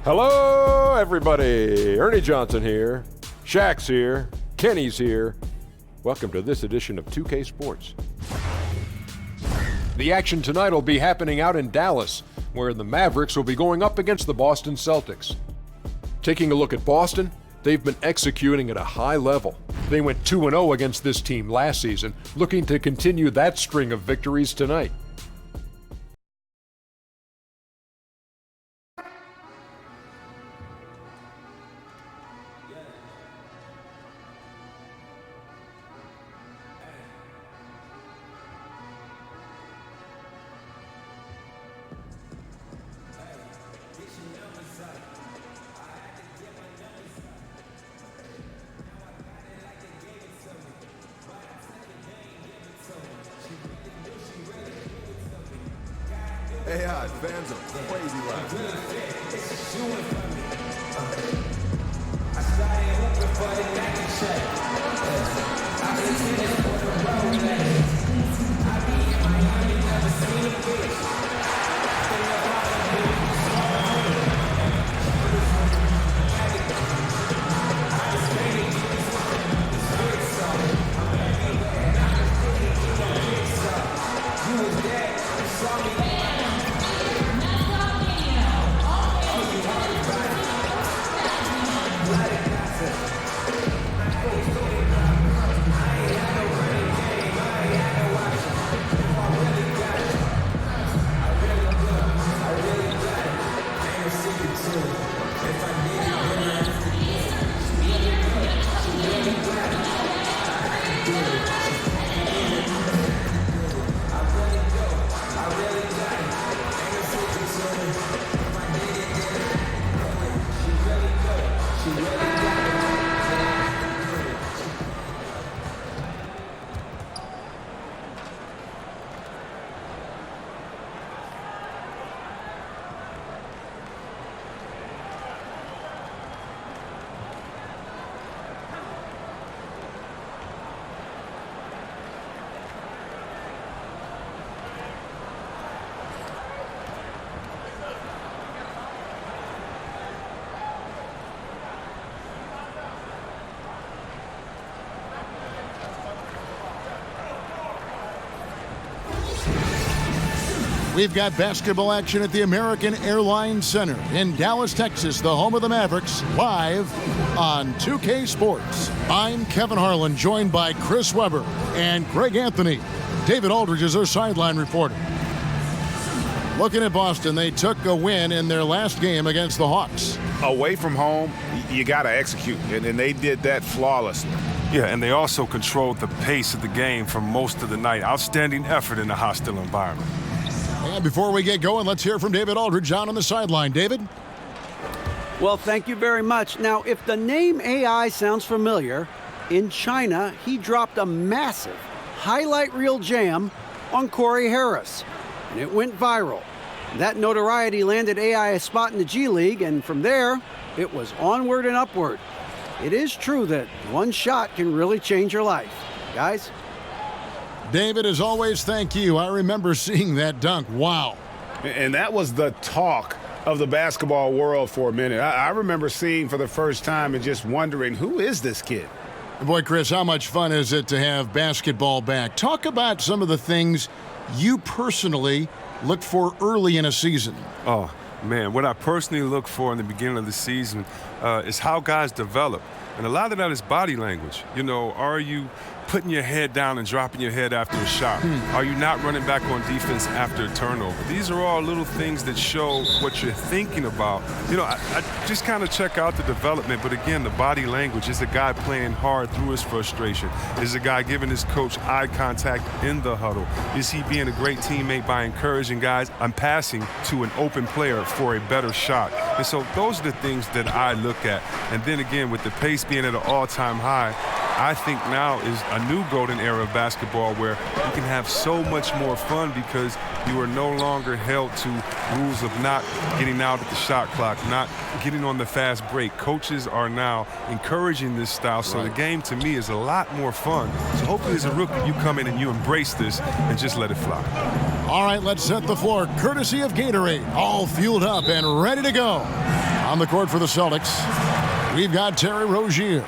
Hello, everybody. Ernie Johnson here. Shaq's here. Kenny's here. Welcome to this edition of 2K Sports. The action tonight will be happening out in Dallas, where the Mavericks will be going up against the Boston Celtics. Taking a look at Boston, they've been executing at a high level. They went 2-0 against this team last season, looking to continue that string of victories tonight. AI fans are crazy last night. I started hoping for the neck check. I been in it for the road, I be in Miami, never seen a bitch. Think about it, baby. I just made it, this big song. I'm everywhere, and I just did it, keep a big song. You was there, you saw me. We've got basketball action at the American Airlines Center in Dallas, Texas, the home of the Mavericks, live on 2K Sports. I'm Kevin Harlan, joined by Chris Webber and Greg Anthony. David Aldridge is our sideline reporter. Looking at Boston, they took a win in their last game against the Hawks. Away from home, you got to execute, and they did that flawlessly. Yeah, and they also controlled the pace of the game for most of the night. Outstanding effort in a hostile environment. And before we get going, let's hear from David Aldridge down on the sideline. David? Well, thank you very much. Now, if the name AI sounds familiar, in China, he dropped a massive highlight reel jam on Corey Harris, and it went viral. That notoriety landed AI a spot in the G League, and from there, it was onward and upward. It is true that one shot can really change your life. Guys? David, as always, thank you. I remember seeing that dunk. Wow. And that was the talk of the basketball world for a minute. I remember seeing for the first time and just wondering, who is this kid? Boy, Chris, how much fun is it to have basketball back? Talk about some of the things you personally look for early in a season. Oh, man, what I personally look for in the beginning of the season is how guys develop. And a lot of that is body language. You know, are you putting your head down and dropping your head after a shot? Are you not running back on defense after a turnover? These are all little things that show what you're thinking about. You know, I just kind of check out the development, but again, the body language. Is the guy playing hard through his frustration? Is the guy giving his coach eye contact in the huddle? Is he being a great teammate by encouraging guys? I'm passing to an open player for a better shot. And so those are the things that I look at. And then again, with the pace being at an all-time high, I think now is a new golden era of basketball where you can have so much more fun because you are no longer held to rules of not getting out at the shot clock, not getting on the fast break. Coaches are now encouraging this style, so the game to me is a lot more fun. So hopefully as a rookie you come in and you embrace this and just let it fly. All right, let's set the floor. Courtesy of Gatorade, all fueled up and ready to go. On the court for the Celtics, we've got Terry Rozier.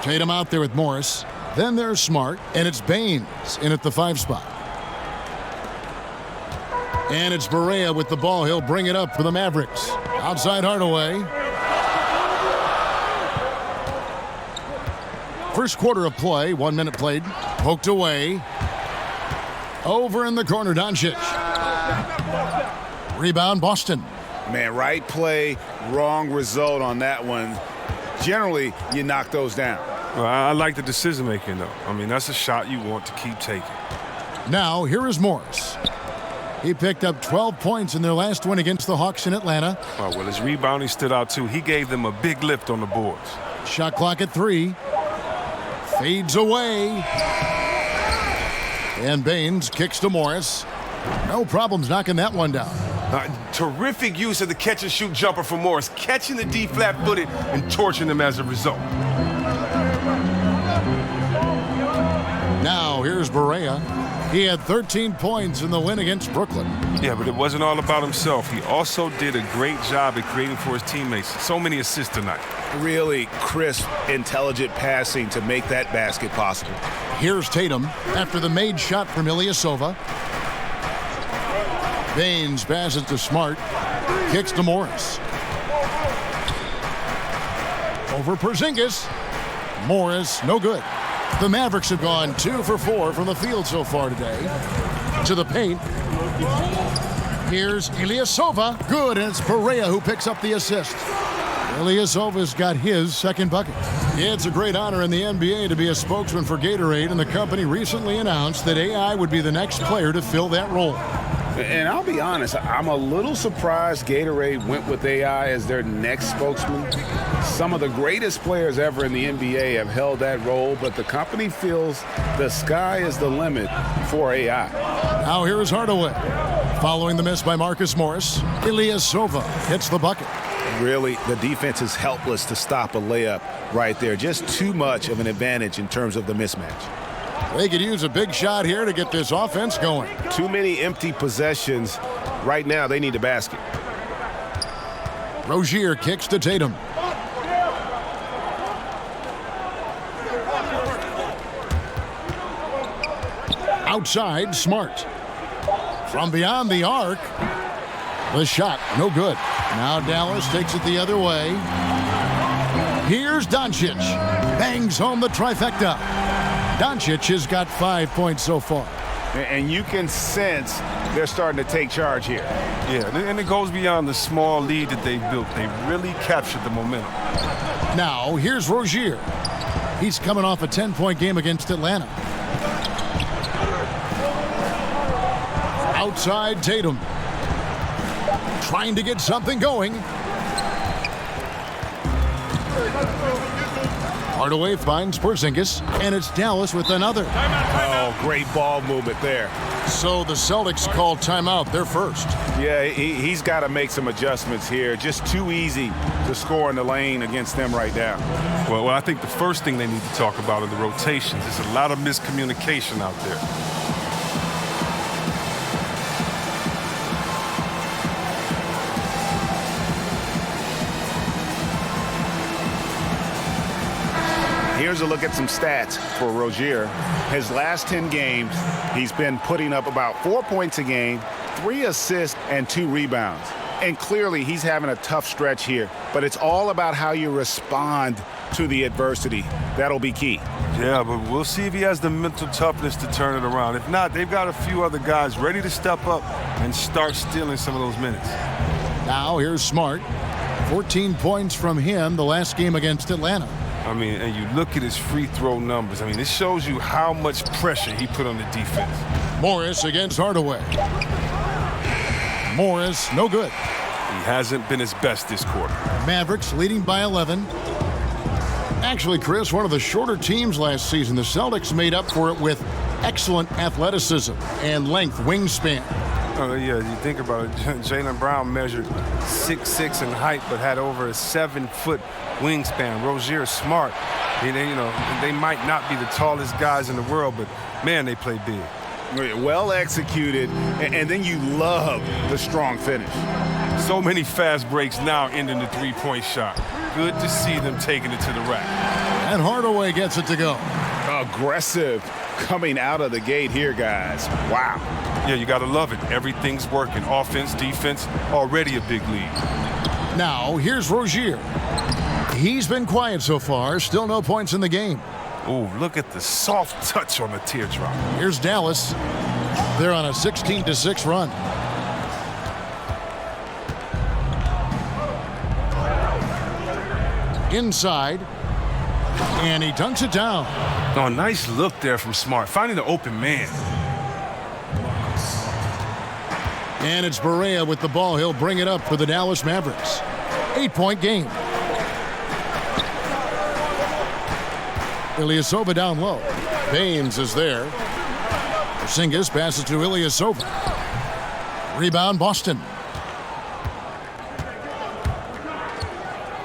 Tatum out there with Morris. Then there's Smart, and it's Baines in at the 5 spot. And it's Barea with the ball. He'll bring it up for the Mavericks. Outside Hardaway. First quarter of play, 1 minute played. Poked away. Over in the corner, Doncic. Rebound, Boston. Man, right play, wrong result on that one. Generally, you knock those down. Well, I like the decision-making, though. I mean, that's a shot you want to keep taking. Now, here is Morris. He picked up 12 points in their last win against the Hawks in Atlanta. Well, his rebounding stood out, too. He gave them a big lift on the boards. Shot clock at 3. Fades away. And Baines kicks to Morris. No problems knocking that one down. Terrific use of the catch-and-shoot jumper for Morris, catching the D flat-footed and torching them as a result. Now, here's Barea. He had 13 points in the win against Brooklyn. Yeah, but it wasn't all about himself. He also did a great job at creating for his teammates. So many assists tonight. Really crisp, intelligent passing to make that basket possible. Here's Tatum after the made shot from Ilyasova. Baines passes to Smart. Kicks to Morris. Over Porzingis. Morris, no good. The Mavericks have gone 2 for 4 from the field so far today. To the paint. Here's Ilyasova. Good, and it's Barea who picks up the assist. Ilyasova's got his second bucket. It's a great honor in the NBA to be a spokesman for Gatorade, and the company recently announced that AI would be the next player to fill that role. And I'll be honest, I'm a little surprised Gatorade went with AI as their next spokesman. Some of the greatest players ever in the NBA have held that role, but the company feels the sky is the limit for AI. Now here is Hardaway. Following the miss by Marcus Morris, Ilyasova hits the bucket. Really, the defense is helpless to stop a layup right there. Just too much of an advantage in terms of the mismatch. They could use a big shot here to get this offense going. Too many empty possessions. Right now, they need a basket. Rozier kicks to Tatum. Outside, Smart. From beyond the arc. The shot, no good. Now Dallas takes it the other way. Here's Doncic. Bangs home the trifecta. Doncic has got 5 points so far. And you can sense they're starting to take charge here. Yeah, and it goes beyond the small lead that they built. They really captured the momentum. Now, here's Rozier. He's coming off a 10-point game against Atlanta. Outside Tatum. Trying to get something going. Hardaway finds Porzingis, and it's Dallas with another. Oh, great ball movement there. So the Celtics call timeout. They're first. Yeah, he's got to make some adjustments here. Just too easy to score in the lane against them right now. Well, I think the first thing they need to talk about are the rotations. There's a lot of miscommunication out there. Here's a look at some stats for Rozier. His last 10 games, he's been putting up about 4 points a game, 3 assists, and 2 rebounds. And clearly, he's having a tough stretch here. But it's all about how you respond to the adversity. That'll be key. Yeah, but we'll see if he has the mental toughness to turn it around. If not, they've got a few other guys ready to step up and start stealing some of those minutes. Now here's Smart. 14 points from him the last game against Atlanta. I mean, and you look at his free throw numbers. I mean, it shows you how much pressure he put on the defense. Morris against Hardaway. Morris, no good. He hasn't been his best this quarter. Mavericks leading by 11. Actually, Chris, one of the shorter teams last season. The Celtics made up for it with excellent athleticism and length, wingspan. Yeah, you think about it. Jaylen Brown measured 6'6" in height, but had over a 7-foot wingspan. Rozier Smart. They might not be the tallest guys in the world, but man, they play big. Well executed, and then you love the strong finish. So many fast breaks now ending the three-point shot. Good to see them taking it to the rack. And Hardaway gets it to go. Aggressive coming out of the gate here, guys. Wow. Yeah, you got to love it. Everything's working. Offense, defense, already a big lead. Now, here's Rozier. He's been quiet so far. Still no points in the game. Ooh, look at the soft touch on the teardrop. Here's Dallas. They're on a 16-6 run. Inside. And he dunks it down. Oh, nice look there from Smart. Finding the open man. And it's Barea with the ball. He'll bring it up for the Dallas Mavericks. 8-point game. Ilyasova down low. Baines is there. Porzingis passes to Ilyasova. Rebound, Boston.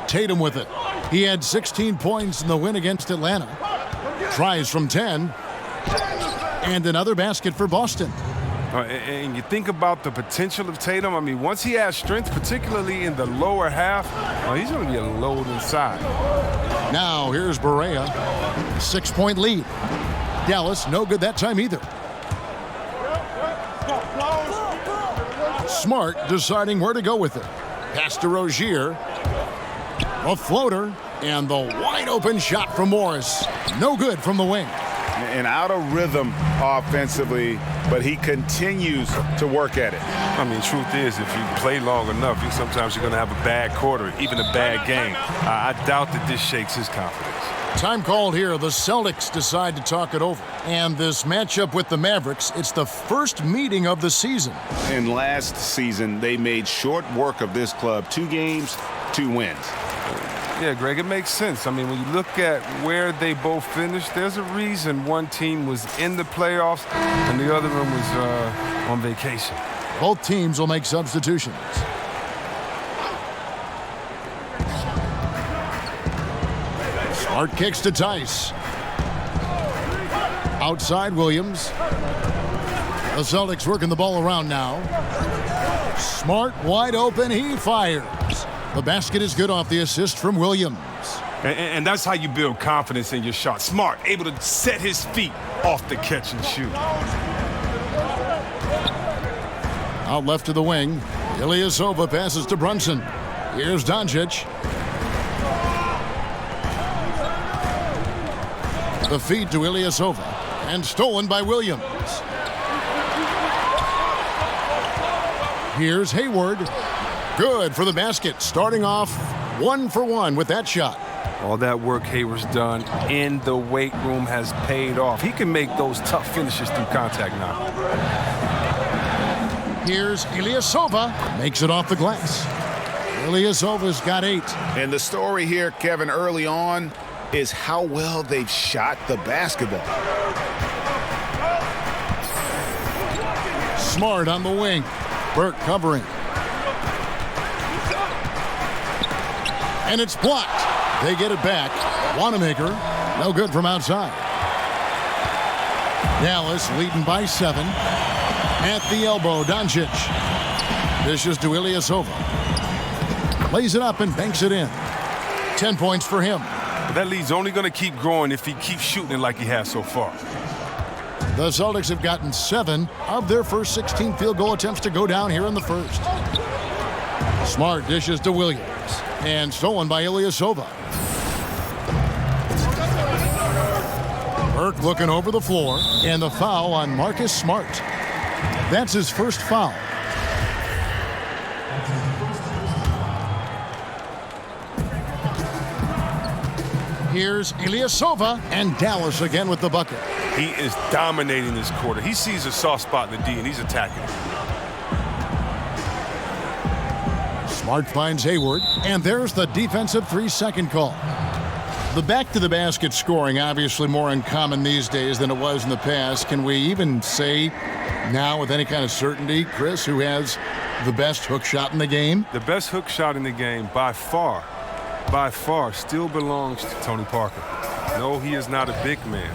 Tatum with it. He had 16 points in the win against Atlanta. Tries from 10. And another basket for Boston. And you think about the potential of Tatum. I mean, once he has strength, particularly in the lower half, he's going to be a load inside. Now here's Barea. 6-point lead. Dallas no good that time either. Smart deciding where to go with it. Pass to Rozier. A floater. And the wide open shot from Morris. No good from the wing. And out of rhythm offensively, but he continues to work at it. I mean, truth is, if you play long enough, sometimes you're going to have a bad quarter, even a bad game. I doubt that this shakes his confidence. Time called here. The Celtics decide to talk it over. And this matchup with the Mavericks, it's the first meeting of the season. And last season, they made short work of this club. 2 games, 2 wins. Yeah, Greg, it makes sense. I mean, when you look at where they both finished, there's a reason one team was in the playoffs and the other one was on vacation. Both teams will make substitutions. Smart kicks to Tice. Outside Williams. The Celtics working the ball around now. Smart wide open. He fires. The basket is good off the assist from Williams. And that's how you build confidence in your shot. Smart, able to set his feet off the catch and shoot. Out left to the wing. Ilyasova passes to Brunson. Here's Doncic. The feed to Ilyasova. And stolen by Williams. Here's Hayward. Good for the basket. Starting off 1 for 1 with that shot. All that work Hayward's done in the weight room has paid off. He can make those tough finishes through contact now. Here's Ilyasova. Makes it off the glass. Ilyasova's got 8. And the story here, Kevin, early on is how well they've shot the basketball. Smart on the wing. Burke covering. And it's blocked. They get it back. Wanamaker, no good from outside. Dallas leading by 7. At the elbow, Doncic. Dishes to Ilyasova. Lays it up and banks it in. 10 points for him. But that lead's only going to keep growing if he keeps shooting it like he has so far. The Celtics have gotten 7 of their first 16 field goal attempts to go down here in the first. Smart dishes to Williams. And stolen by Ilyasova. Burke looking over the floor. And the foul on Marcus Smart. That's his first foul. Here's Ilyasova. And Dallas again with the bucket. He is dominating this quarter. He sees a soft spot in the D, and he's attacking it. Smart finds Hayward, and there's the defensive 3-second call. The back-to-the-basket scoring obviously more uncommon these days than it was in the past. Can we even say now with any kind of certainty, Chris, who has the best hook shot in the game? The best hook shot in the game by far, still belongs to Tony Parker. No, he is not a big man,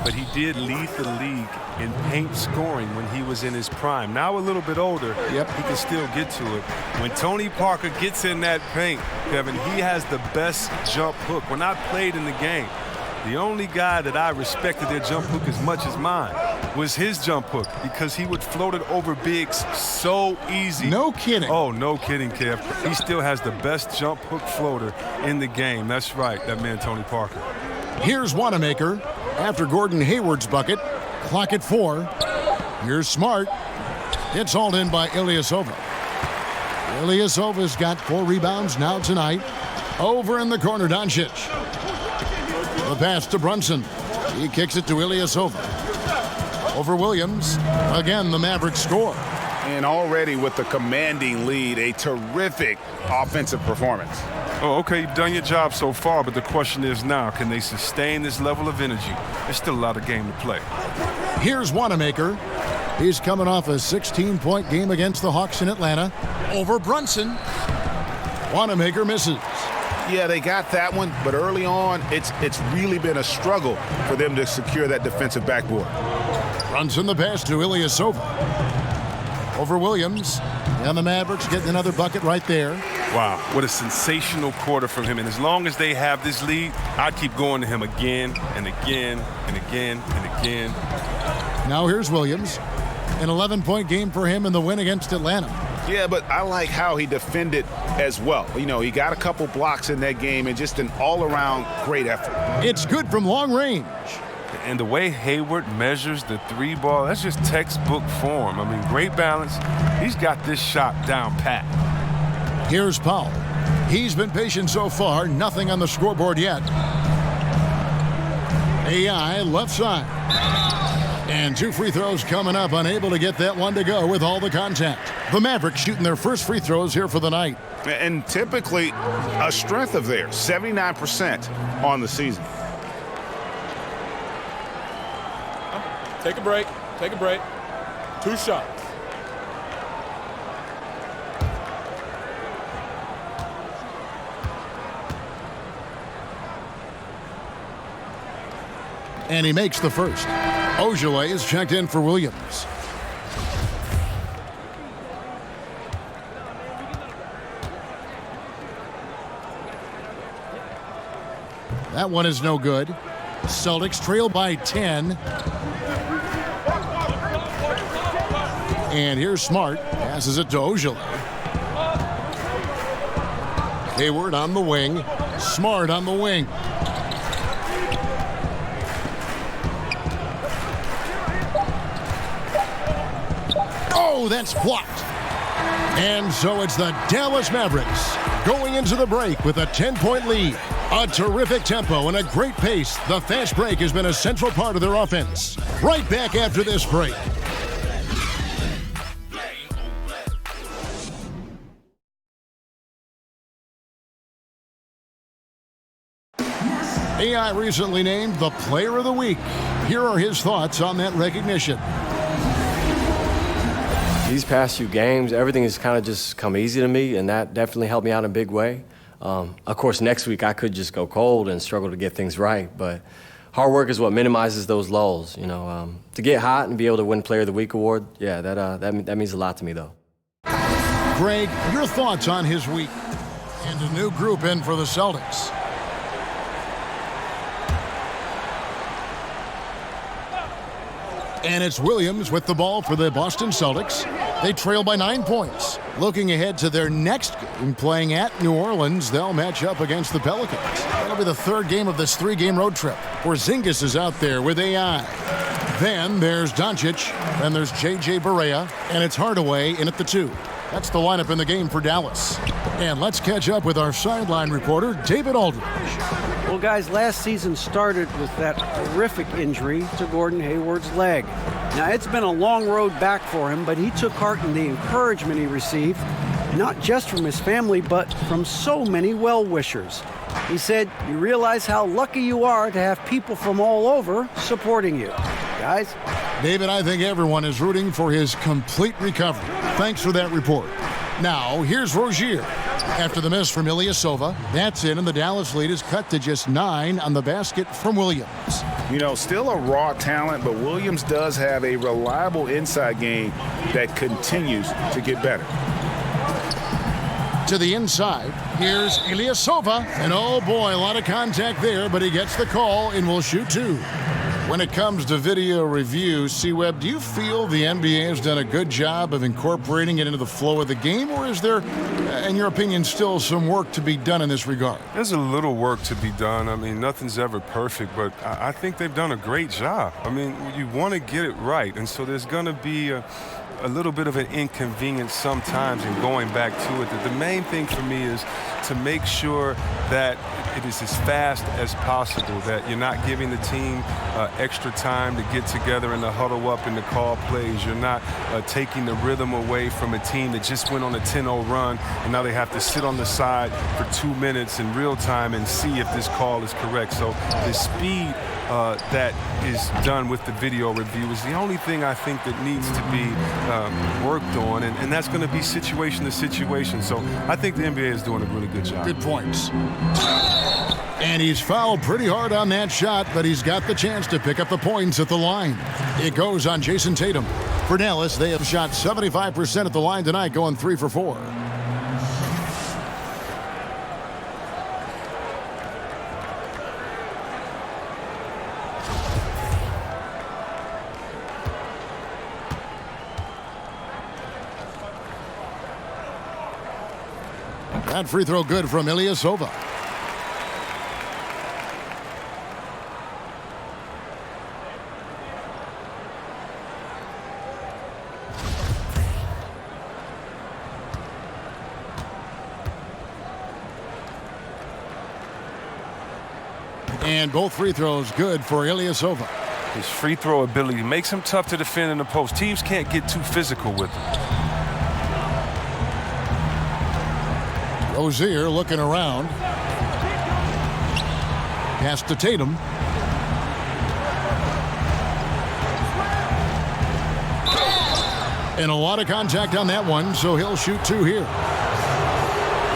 but he did lead the league in paint scoring when he was in his prime. Now a little bit older, he can still get to it. When Tony Parker gets in that paint, Kevin, he has the best jump hook. When I played in the game, the only guy that I respected their jump hook as much as mine was his jump hook, because he would float it over bigs so easy. No kidding. Oh, no kidding, Kev. He still has the best jump hook floater in the game. That's right, that man Tony Parker. Here's Wanamaker after Gordon Hayward's bucket. Clock at 4. Here's Smart. It's hauled in by Ilyasova. Ilyasova's got 4 rebounds now tonight. Over in the corner, Doncic. The pass to Brunson. He kicks it to Ilyasova. Over Williams. Again, the Mavericks score. And already with the commanding lead, a terrific offensive performance. Oh, okay, you've done your job so far, but the question is now, can they sustain this level of energy? There's still a lot of game to play. Here's Wanamaker. He's coming off a 16-point game against the Hawks in Atlanta. Over Brunson. Wanamaker misses. Yeah, they got that one, but early on, it's really been a struggle for them to secure that defensive backboard. Brunson the pass to Ilyasova. Over Williams. And the Mavericks getting another bucket right there. Wow, what a sensational quarter from him. And as long as they have this lead, I'd keep going to him again and again and again and again. Now here's Williams. An 11-point game for him in the win against Atlanta. Yeah, but I like how he defended as well. You know, he got a couple blocks in that game and just an all-around great effort. It's good from long range. And the way Hayward measures the 3-ball, that's just textbook form. I mean, great balance. He's got this shot down pat. Here's Powell. He's been patient so far. Nothing on the scoreboard yet. AI left side. And 2 free throws coming up. Unable to get that one to go with all the contact. The Mavericks shooting their first free throws here for the night. And typically a strength of theirs, 79% on the season. Take a break. Take a break. 2 shots. And he makes the first. Ojale is checked in for Williams. That one is no good. Celtics trail by 10. And here's Smart. Passes it to Ojale. Hayward on the wing. Smart on the wing. Oh, that's blocked. And so it's the Dallas Mavericks going into the break with a 10-point lead. A terrific tempo and a great pace. The fast break has been a central part of their offense. Right back after this break. AI recently named the Player of the Week. Here are his thoughts on that recognition. These past few games, everything has kind of just come easy to me, and that definitely helped me out in a big way. Of course, next week I could just go cold and struggle to get things right, but hard work is what minimizes those lulls. You know, to get hot and be able to win Player of the Week award, yeah, that means a lot to me, though. Greg, your thoughts on his week and a new group in for the Celtics. And it's Williams with the ball for the Boston Celtics. They trail by 9 points. Looking ahead to their next game, playing at New Orleans, they'll match up against the Pelicans. That'll be the 3rd game of this 3-game road trip. Porzingis is out there with AI. Then there's Doncic, then there's J.J. Barea, and it's Hardaway in at the 2. That's the lineup in the game for Dallas. And let's catch up with our sideline reporter, David Aldridge. Well, guys, last season started with that horrific injury to Gordon Hayward's leg. Now, it's been a long road back for him, but he took heart in the encouragement he received, not just from his family, but from so many well-wishers. He said, "You realize how lucky you are to have people from all over supporting you." Guys? David, I think everyone is rooting for his complete recovery. Thanks for that report. Now, here's Rozier. After the miss from Ilyasova, that's in, and the Dallas lead is cut to just 9 on the basket from Williams. You know, still a raw talent, but Williams does have a reliable inside game that continues to get better. To the inside, here's Ilyasova, and oh boy, a lot of contact there, but he gets the call and will shoot 2. When it comes to video review, C-Web, do you feel the NBA has done a good job of incorporating it into the flow of the game, or is there, in your opinion, still some work to be done in this regard? There's a little work to be done. I mean, nothing's ever perfect, but I think they've done a great job. I mean, you want to get it right, and so there's going to be a little bit of an inconvenience sometimes in going back to it. The main thing for me is to make sure that it is as fast as possible, that you're not giving the team extra time to get together and to huddle up and to call plays. You're not taking the rhythm away from a team that just went on a 10-0 run, and now they have to sit on the side for 2 minutes in real time and see if this call is correct. So the speed that is done with the video review is the only thing I think that needs to be worked on, and that's going to be situation to situation. So I think the NBA is doing a really good job. Good points. And he's fouled pretty hard on that shot, but he's got the chance to pick up the points at the line. It goes on Jason Tatum. For Dallas, they have shot 75% at the line tonight, going 3 for 4. That free throw good from Ilyasova. And both free throws good for Ilyasova. His free throw ability makes him tough to defend in the post. Teams can't get too physical with him. Rozier looking around. Pass to Tatum. And a lot of contact on that one, so he'll shoot 2 here.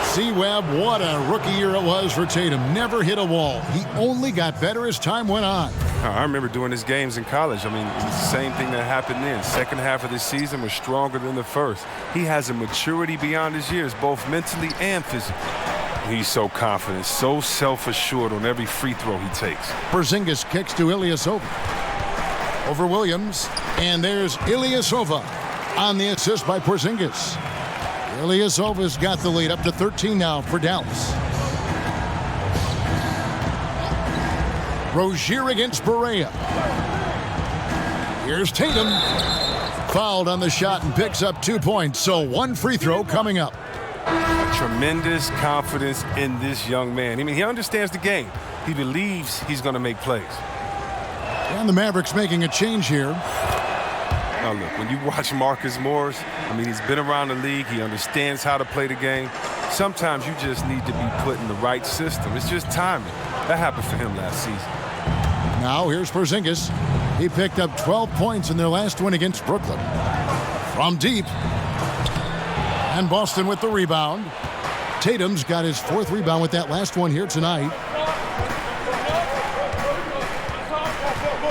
C-Web, what a rookie year it was for Tatum. Never hit a wall. He only got better as time went on. I remember doing his games in college. I mean, it's the same thing that happened then. Second half of the season was stronger than the first. He has a maturity beyond his years, both mentally and physically. He's so confident, so self-assured on every free throw he takes. Porzingis kicks to Ilyasova. Over Williams, and there's Ilyasova on the assist by Porzingis. Ilyasova's got the lead up to 13 now for Dallas. Rozier against Barea. Here's Tatum. Fouled on the shot and picks up 2 points, so 1 free throw coming up. Tremendous confidence in this young man. I mean, he understands the game. He believes he's going to make plays. And the Mavericks making a change here. Now look, when you watch Marcus Morris, I mean, he's been around the league. He understands how to play the game. Sometimes you just need to be put in the right system. It's just timing. That happened for him last season. Now here's Porzingis. He picked up 12 points in their last win against Brooklyn. From deep. And Boston with the rebound. Tatum's got his 4th rebound with that last one here tonight.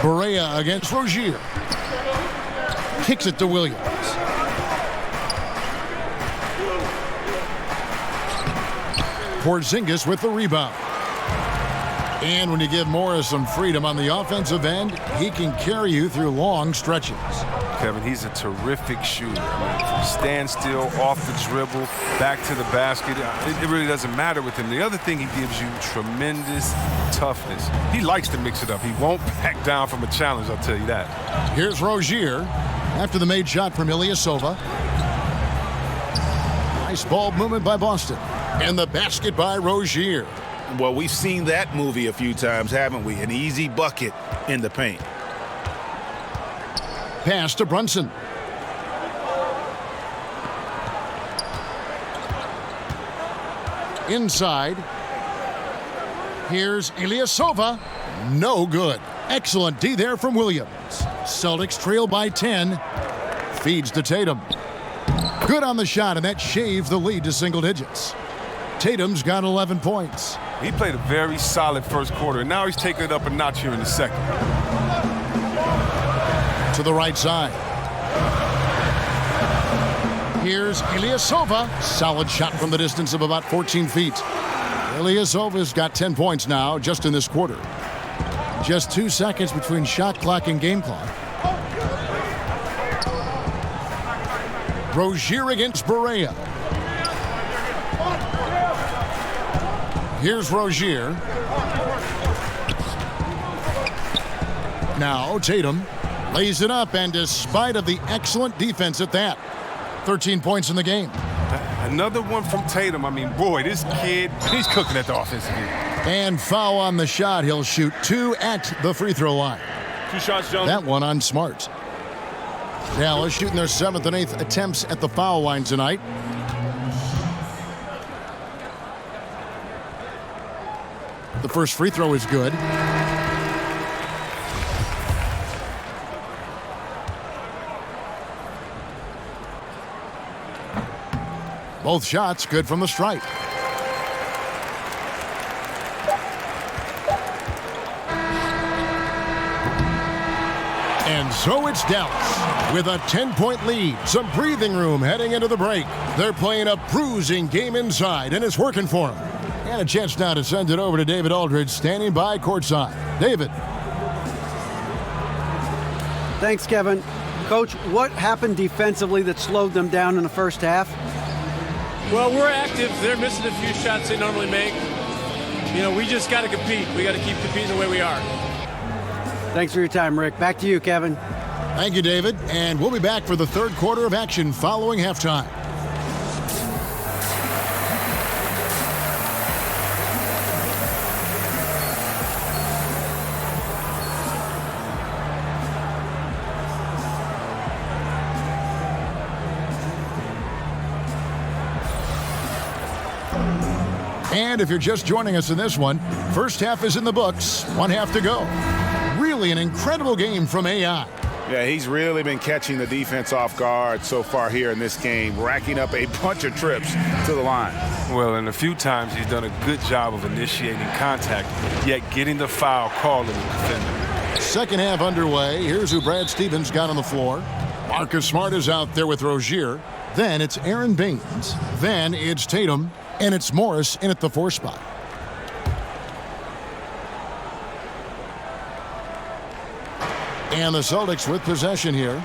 Barea against Rozier. Kicks it to Williams. Porzingis with the rebound. And when you give Morris some freedom on the offensive end, he can carry you through long stretches. Kevin, he's a terrific shooter. I mean, from standstill, off the dribble, back to the basket. It really doesn't matter with him. The other thing, he gives you tremendous toughness. He likes to mix it up. He won't back down from a challenge, I'll tell you that. Here's Rozier after the made shot from Ilyasova. Nice ball movement by Boston. And the basket by Rozier. Well, we've seen that movie a few times, haven't we? An easy bucket in the paint. Pass to Brunson. Inside. Here's Ilyasova. No good. Excellent D there from Williams. Celtics trail by 10. Feeds to Tatum. Good on the shot, and that shaves the lead to single digits. Tatum's got 11 points. He played a very solid first quarter, and now he's taking it up a notch here in the second. To the right side. Here's Ilyasova. Solid shot from the distance of about 14 feet. Ilyasova's got 10 points now just in this quarter. Just 2 seconds between shot clock and game clock. Rozier against Barea. Here's Rozier. Now Tatum lays it up, and despite of the excellent defense at that, 13 points in the game. Another one from Tatum. I mean, boy, this kid, he's cooking at the offensive end. And foul on the shot. He'll shoot 2 at the free throw line. 2 shots, Jones. That one on Smart. Dallas shooting their 7th and 8th attempts at the foul line tonight. The first free throw is good. Both shots good from the stripe. And so it's Dallas with a 10-point lead. Some breathing room heading into the break. They're playing a bruising game inside, and it's working for them. And a chance now to send it over to David Aldridge, standing by courtside. David. Thanks, Kevin. Coach, what happened defensively that slowed them down in the first half? Well, we're active. They're missing a few shots they normally make. You know, we just got to compete. We got to keep competing the way we are. Thanks for your time, Rick. Back to you, Kevin. Thank you, David. And we'll be back for the third quarter of action following halftime. And if you're just joining us in this one, first half is in the books, 1 half to go. Really an incredible game from AI. Yeah, he's really been catching the defense off guard so far here in this game, racking up a bunch of trips to the line. Well, and a few times he's done a good job of initiating contact, yet getting the foul called on the defender. Second half underway. Here's who Brad Stevens got on the floor. Marcus Smart is out there with Rozier. Then it's Aaron Baines. Then it's Tatum. And it's Morris in at the 4 spot. And the Celtics with possession here.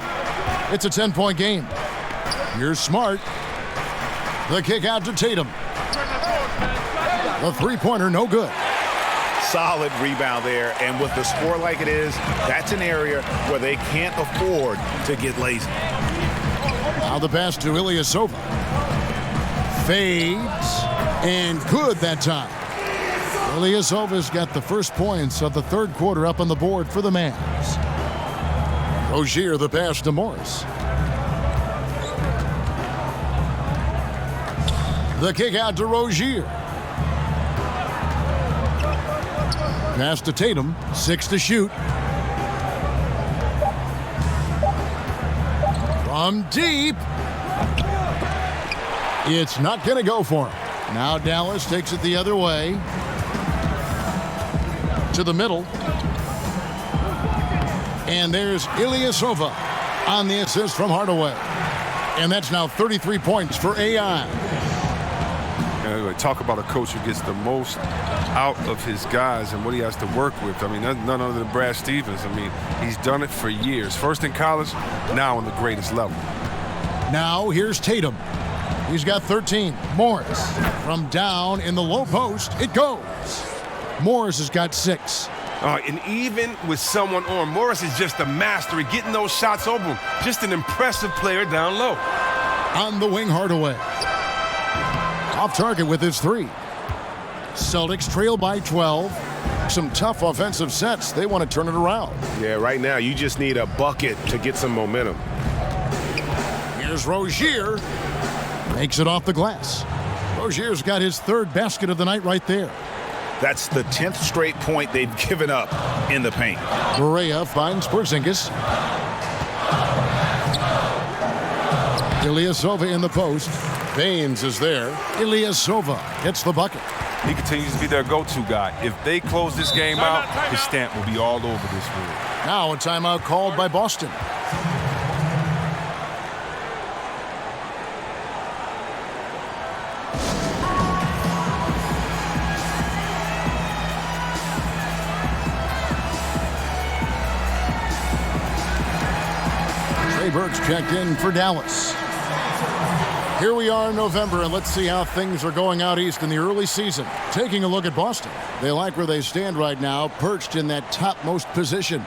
It's a 10-point game. Here's Smart. The kick out to Tatum. The three-pointer no good. Solid rebound there, and with the score like it is, that's an area where they can't afford to get lazy. Now the pass to Ilyasova. Fades, and good that time. Ilyasova's got the first points of the third quarter up on the board for the Mavs. Rozier the pass to Morris. The kick out to Rozier. Pass to Tatum, 6 to shoot. From deep. It's not going to go for him. Now Dallas takes it the other way. To the middle. And there's Ilyasova on the assist from Hardaway. And that's now 33 points for AI. Talk about a coach who gets the most out of his guys and what he has to work with. I mean, none other than Brad Stevens. I mean, he's done it for years. First in college, now on the greatest level. Now here's Tatum. He's got 13. Morris from down in the low post. It goes. Morris has got 6. And even with someone on, Morris is just a master at getting those shots open. Just an impressive player down low. On the wing, Hardaway. Off target with his 3. Celtics trail by 12. Some tough offensive sets. They want to turn it around. Yeah, right now you just need a bucket to get some momentum. Here's Rozier. Makes it off the glass. Rozier's got his 3rd basket of the night right there. That's the 10th straight point they've given up in the paint. Barea finds Porzingis. Ilyasova in the post. Baines is there. Ilyasova gets the bucket. He continues to be their go-to guy. If they close this game out, his stamp will be all over this room. Now a timeout called by Boston. Trey Burke's checked in for Dallas. Here we are in November, and let's see how things are going out east in the early season. Taking a look at Boston. They like where they stand right now, perched in that topmost position.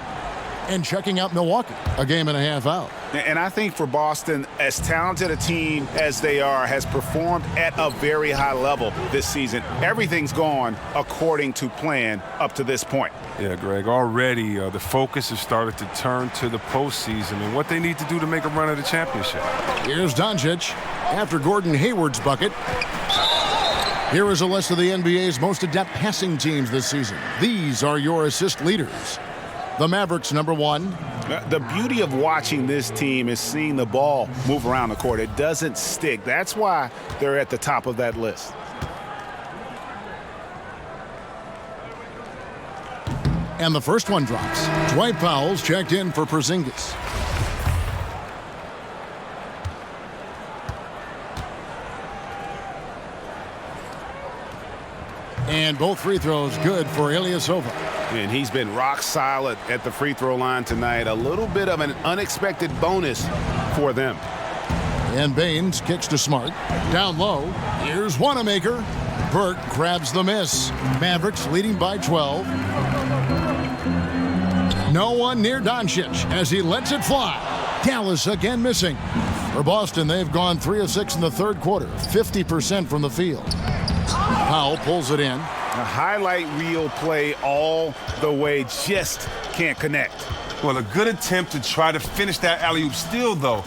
And checking out Milwaukee, a game and a half out. And I think for Boston, as talented a team as they are, has performed at a very high level this season. Everything's gone according to plan up to this point. Yeah, Greg, already the focus has started to turn to the postseason and what they need to do to make a run at the championship. Here's Doncic after Gordon Hayward's bucket. Here is a list of the NBA's most adept passing teams this season. These are your assist leaders. The Mavericks, number 1. The beauty of watching this team is seeing the ball move around the court. It doesn't stick. That's why they're at the top of that list. And the first one drops. Dwight Powell's checked in for Porzingis. And both free throws good for Ilyasova. And he's been rock solid at the free throw line tonight. A little bit of an unexpected bonus for them. And Baines kicks to Smart. Down low, here's Wanamaker. Burke grabs the miss. Mavericks leading by 12. No one near Doncic as he lets it fly. Dallas again missing. For Boston, they've gone 3 of 6 in the third quarter, 50% from the field. Powell pulls it in. A highlight reel play all the way, just can't connect. Well, a good attempt to try to finish that alley-oop still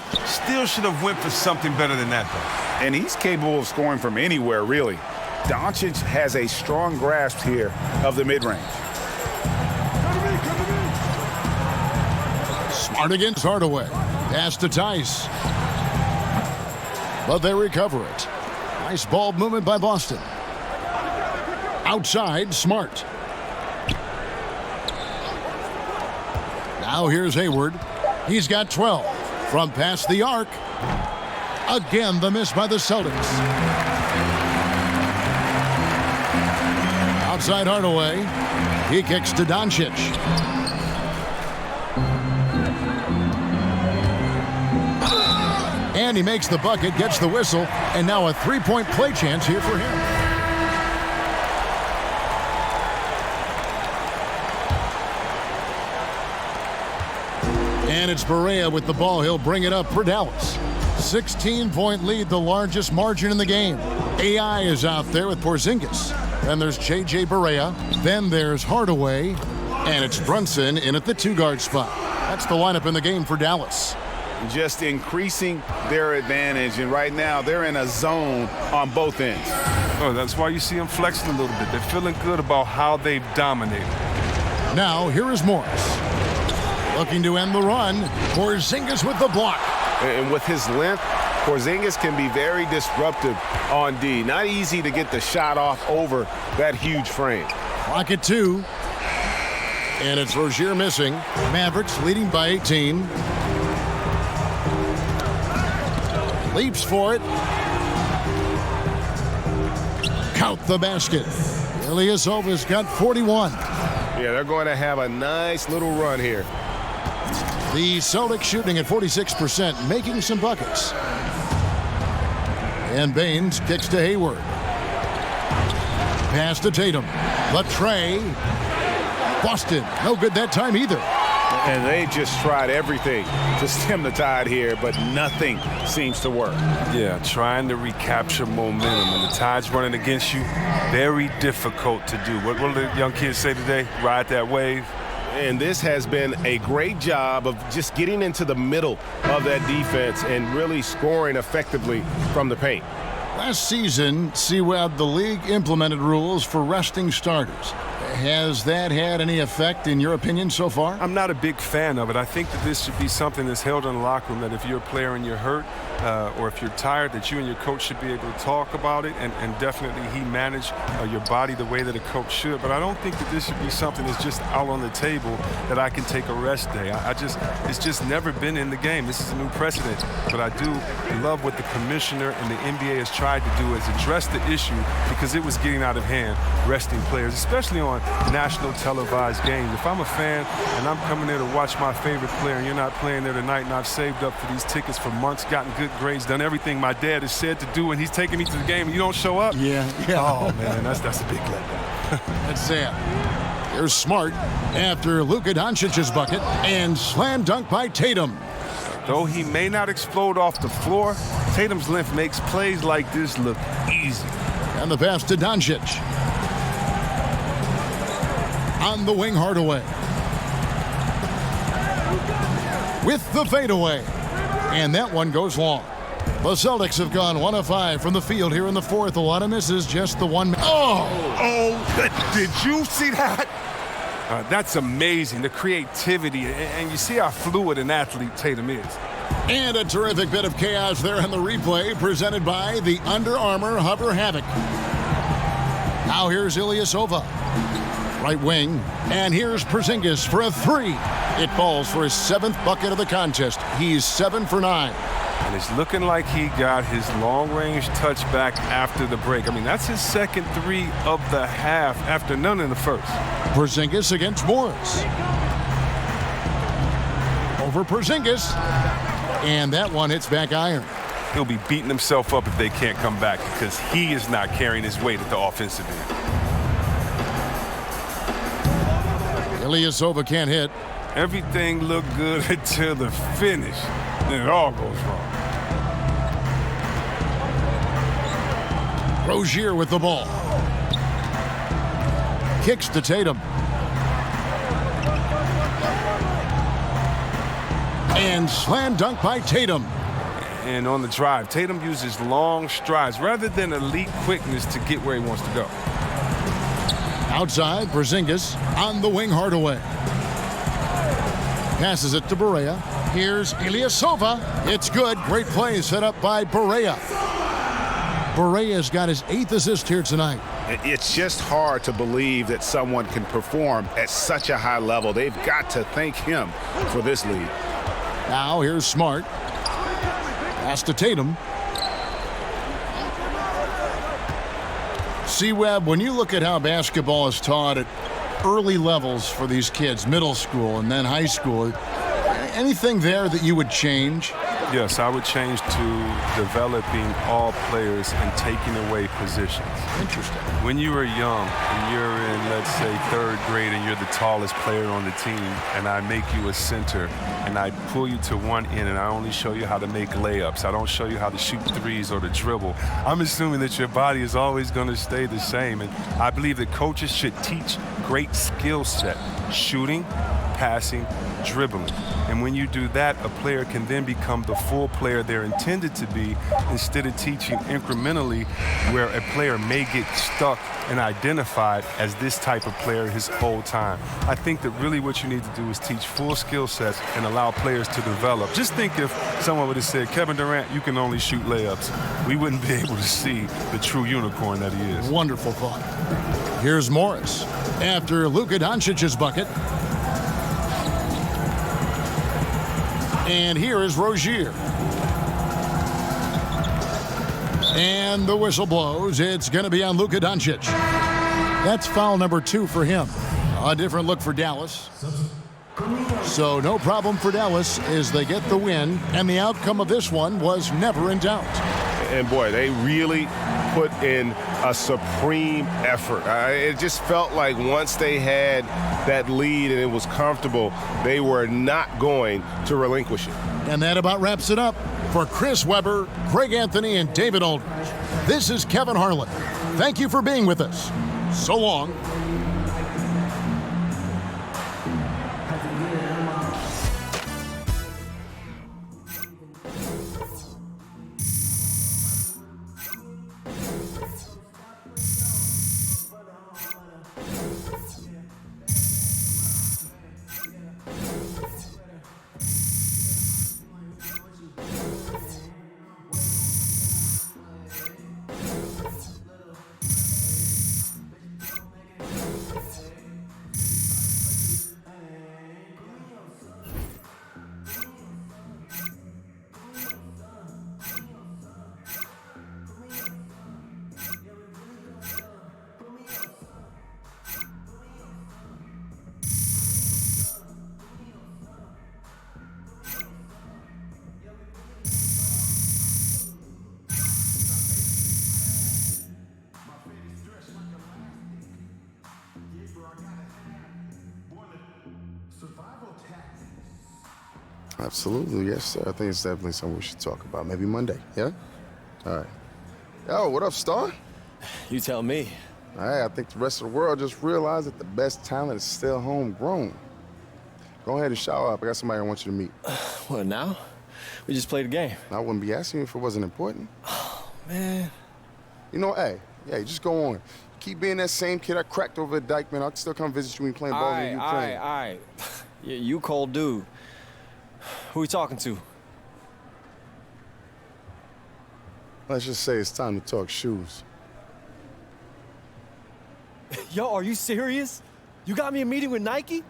should have went for something better than that, though. And he's capable of scoring from anywhere, really. Doncic has a strong grasp here of the mid-range. Smart against Hardaway. Pass to Tice. But they recover it. Nice ball movement by Boston. Outside, Smart. Now here's Hayward. He's got 12 from past the arc. Again, the miss by the Celtics. Outside Hardaway. He kicks to Doncic. And he makes the bucket, gets the whistle, and now a three-point play chance here for him. And it's Barea with the ball. He'll bring it up for Dallas. 16-point lead, the largest margin in the game. AI is out there with Porzingis. Then there's J.J. Barea. Then there's Hardaway. And it's Brunson in at the two-guard spot. That's the lineup in the game for Dallas. Just increasing their advantage, and right now they're in a zone on both ends. Oh, that's why you see them flexing a little bit. They're feeling good about how they've dominated. Now, here is Morris. Looking to end the run. Porzingis with the block. And with his length, Porzingis can be very disruptive on D. Not easy to get the shot off over that huge frame. Clock at 2. And it's Rozier missing. Mavericks leading by 18. Leaps for it. Count the basket. Ilyasova's got 41. Yeah, they're going to have a nice little run here. The Celtics shooting at 46%, making some buckets. And Baines kicks to Hayward. Pass to Tatum. The tray. Boston, no good that time either. And they just tried everything to stem the tide here, but nothing seems to work. Yeah, trying to recapture momentum. When the tide's running against you, very difficult to do. What do the young kids say today? Ride that wave. And this has been a great job of just getting into the middle of that defense and really scoring effectively from the paint. Last season, CWAB, the league implemented rules for resting starters. Has that had any effect in your opinion so far? I'm not a big fan of it. I think that this should be something that's held in the locker room, that if you're a player and you're hurt, or if you're tired, that you and your coach should be able to talk about it, and definitely he managed your body the way that a coach should. But I don't think that this should be something that's just out on the table that I can take a rest day. It's just never been in the game. This is a new precedent. But I do love what the commissioner and the NBA has tried to do is address the issue, because it was getting out of hand, resting players, especially on national televised games. If I'm a fan and I'm coming there to watch my favorite player and you're not playing there tonight, and I've saved up for these tickets for months, gotten good grades, done everything my dad has said to do, and he's taking me to the game and you don't show up? Yeah. Oh, man, that's a big letdown. That's sad. Here's Smart after Luka Doncic's bucket and slam dunk by Tatum. Though he may not explode off the floor, Tatum's length makes plays like this look easy. And the pass to Doncic. On the wing, Hardaway. With the fadeaway. And that one goes long. The Celtics have gone 1 of 5 from the field here in the fourth. A lot of misses, just the one. Oh! Did you see that? That's amazing, the creativity, and you see how fluid an athlete Tatum is. And a terrific bit of chaos there on the replay, presented by the Under Armour Hover Havoc. Now here's Ilyasova, right wing, and here's Porzingis for a three. It falls for his 7th bucket of the contest. He's 7 for 9. And it's looking like he got his long-range touchback after the break. I mean, that's his 2nd three of the half after none in the first. Porzingis against Morris. Over Porzingis. And that one hits back iron. He'll be beating himself up if they can't come back, because he is not carrying his weight at the offensive end. Ilyasova can't hit. Everything looked good until the finish. Then it all goes wrong. Rozier with the ball. Kicks to Tatum. And slam dunk by Tatum. And on the drive, Tatum uses long strides rather than elite quickness to get where he wants to go. Outside, Porzingis on the wing, Hardaway. Passes it to Barea. Here's Ilyasova. It's good. Great play set up by Barea. Barea's got his 8th assist here tonight. It's just hard to believe that someone can perform at such a high level. They've got to thank him for this lead. Now here's Smart. Pass to Tatum. C-Web, when you look at how basketball is taught at early levels for these kids, middle school and then high school, anything there that you would change? Yes, I would change to developing all players and taking away positions. Interesting. When you were young and you're in, let's say, 3rd grade and you're the tallest player on the team, and I make you a center and I pull you to one end and I only show you how to make layups, I don't show you how to shoot threes or to dribble, I'm assuming that your body is always going to stay the same. And I believe that coaches should teach great skill set: shooting, passing, dribbling. And when you do that, a player can then become the full player they're intended to be, instead of teaching incrementally where a player may get stuck and identified as this type of player his whole time. I think that really what you need to do is teach full skill sets and allow players to develop. Just think if someone would have said, Kevin Durant, you can only shoot layups. We wouldn't be able to see the true unicorn that he is. Wonderful thought. Here's Morris after Luka Doncic's bucket. And here is Rozier. And the whistle blows. It's going to be on Luka Doncic. That's foul number 2 for him. A different look for Dallas. So no problem for Dallas as they get the win. And the outcome of this one was never in doubt. And boy, they really put in a supreme effort. It just felt like once they had that lead and it was comfortable, they were not going to relinquish it. And that about wraps it up. For Chris Webber, Craig Anthony, and David Aldridge, this is Kevin Harlan. Thank you for being with us. So long. Absolutely, yes, sir. I think it's definitely something we should talk about. Maybe Monday, yeah? All right. Yo, what up, Star? You tell me. All right, I think the rest of the world just realized that the best talent is still homegrown. Go ahead and shower up. I got somebody I want you to meet. What, now? We just played a game. I wouldn't be asking you if it wasn't important. Man. You know, hey, just go on. Keep being that same kid I cracked over at Dykeman. I'll still come visit you when you're playing ball in Ukraine. All right. You cold dude. Who we talking to? Let's just say it's time to talk shoes. Yo, are you serious? You got me a meeting with Nike?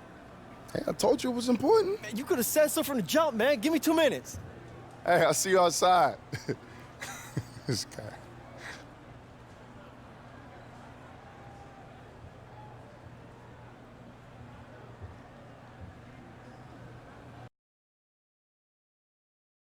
Hey, I told you it was important. Man, you could have said so from the jump, man. Give me 2 minutes. Hey, I'll see you outside. This guy.